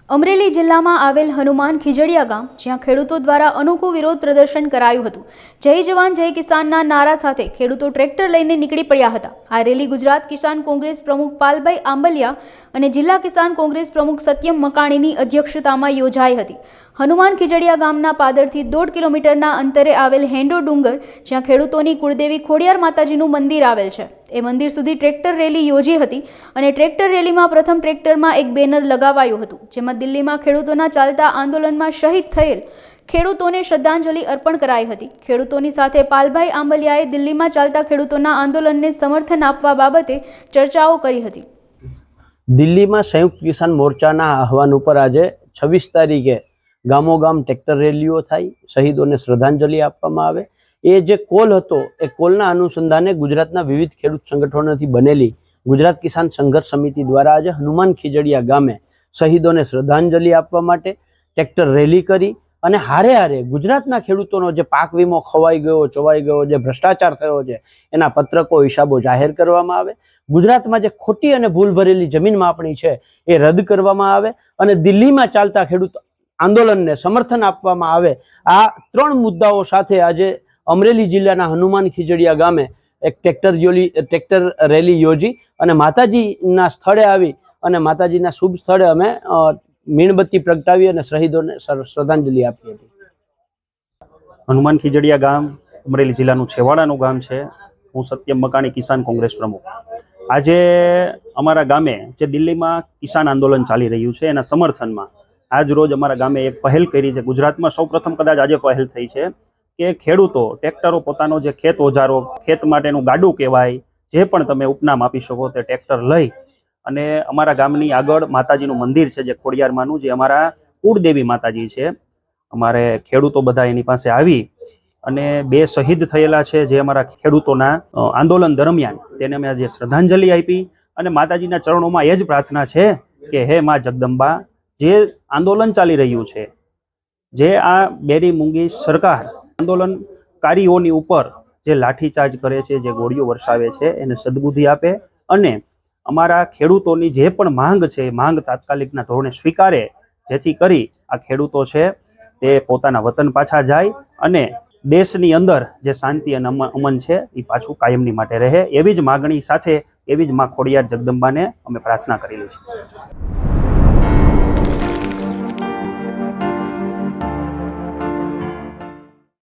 અમરેલી જિલ્લામાં આવેલ હનુમાન ખીજડીયા ગામ જ્યાં ખેડૂતો દ્વારા અનોખું વિરોધ પ્રદર્શન કરાયું હતું। જય જવાન જય કિસાનના નારા સાથે ખેડૂતો ટ્રેક્ટર લઈને નીકળી પડ્યા હતા। આ રેલી ગુજરાત કિસાન કોંગ્રેસ પ્રમુખ પાલભાઈ આંબલિયા અને જિલ્લા કિસાન કોંગ્રેસ પ્રમુખ સત્યમ મકાણીની અધ્યક્ષતામાં યોજાઈ હતી। હનુમાન ખીજડીયા ગામના પાદરથી 1.5 કિલોમીટરના અંતરે આવેલ હેંડો ડુંગર જ્યાં ખેડૂતોની કુળદેવી ખોડિયાર માતાજીનું મંદિર આવેલ છે એ મંદિર સુધી ટ્રેક્ટર રેલી યોજી હતી અને ટ્રેક્ટર રેલીમાં પ્રથમ ટ્રેક્ટરમાં એક બેનર લગાવાયું હતું જેમાં દિલ્હીમાં ખેડૂતોના ચાલતા આંદોલનમાં શહીદ થયેલ ખેડૂતોને શ્રદ્ધાંજલિ અર્પણ કરાઈ હતી। ખેડૂતોની સાથે પાલભાઈ આંબલિયાએ દિલ્હીમાં ચાલતા ખેડૂતોના આંદોલનને સમર્થન આપવા બાબતે ચર્ચાઓ કરી હતી। દિલ્હીમાં સંયુક્ત કિસાન મોરચાના આહવાન ઉપર આજે 26 તારીખે ગામો ગામ ટ્રેક્ટર રેલીઓ થાય, શહીદોને શ્રદ્ધાંજલિ આપવામાં આવે। એ જે કોલ હતો એ કોલના અનુસંધાને ગુજરાતના વિવિધ ખેડૂત સંગઠનોથી બનેલી ગુજરાત કિસાન સંઘર્ષ સમિતિ દ્વારા આજે હનુમાન ખીજડીયા ગામે શહીદોને શ્રદ્ધાંજલિ આપવા માટે ટ્રેક્ટર રેલી કરી અને હારે હારે ગુજરાતના ખેડૂતોનો જે પાક વીમો ખવાઈ ગયો, ચોવાઈ ગયો, જે ભ્રષ્ટાચાર થયો છે એના પત્રકો હિસાબો જાહેર કરવામાં આવે, ગુજરાતમાં જે ખોટી અને ભૂલ ભરેલી જમીન માપણી છે એ રદ કરવામાં આવે અને દિલ્હીમાં ચાલતા ખેડૂત આંદોલનને સમર્થન આપવામાં આવે। આ 3 મુદ્દાઓ સાથે આજે અમરેલી જિલ્લાના હનુમાન ખીજડીયા ગામે એક ટ્રેક્ટર રેલી યોજી અને માતાજીના સ્થળે આવી અને માતાજીના શુભ સ્થળે અમે મીણબત્તી પ્રગટાવી અને શહીદોને શ્રદ્ધાંજલિ આપી હતી। હનુમાન ખીજડીયા ગામ અમરેલી જિલ્લાનું છેવાડાનું ગામ છે। હું સત્યમ મકાણી કિસાન કોંગ્રેસ પ્રમુખ। આજે અમારા ગામે જે દિલ્હીમાં કિસાન આંદોલન ચાલી રહ્યું છે એના સમર્થનમાં આજ રોજ અમારા ગામે એક પહેલ કરી છે। ગુજરાતમાં સૌપ્રથમ કદાચ આજે પહેલ થઈ છે કે ખેડૂતો ટ્રેક્ટરો પોતાનો જે ખેત ઓજારો, ખેત માટેનું ગાડું કહેવાય, જે પણ તમે ઉપનામ આપી શકો તે ટ્રેક્ટર લઈ અને અમારા ગામની આગળ માતાજીનું મંદિર છે જે ખોડિયારમાંનું, જે અમારા કુળદેવી માતાજી છે। અમારે ખેડૂતો બધા એની પાસે આવી અને 2 શહીદ થયેલા છે જે અમારા ખેડૂતોના આંદોલન દરમિયાન, તેને અમે આજે શ્રદ્ધાંજલિ આપી અને માતાજીના ચરણોમાં એ જ પ્રાર્થના છે કે હે મા જગદંબા, જે આંદોલન ચાલી રહ્યું છે, જે આ બેરી મૂંગી સરકાર આંદોલનકારીઓની ઉપર જે લાઠીચાર્જ કરે છે, જે ગોળીઓ વરસાવે છે, એને સદબુદ્ધિ આપે અને અમારા ખેડૂતોની જે પણ માંગ છે એ માંગ તાત્કાલિકના ધોરણે સ્વીકારે, જેથી કરી આ ખેડૂતો છે તે પોતાના વતન પાછા જાય અને દેશની અંદર જે શાંતિ અને અમન છે એ પાછું કાયમની માટે રહે, એવી જ માગણી સાથે એવી જ માં ખોડિયાર જગદંબાને અમે પ્રાર્થના કરેલી છે।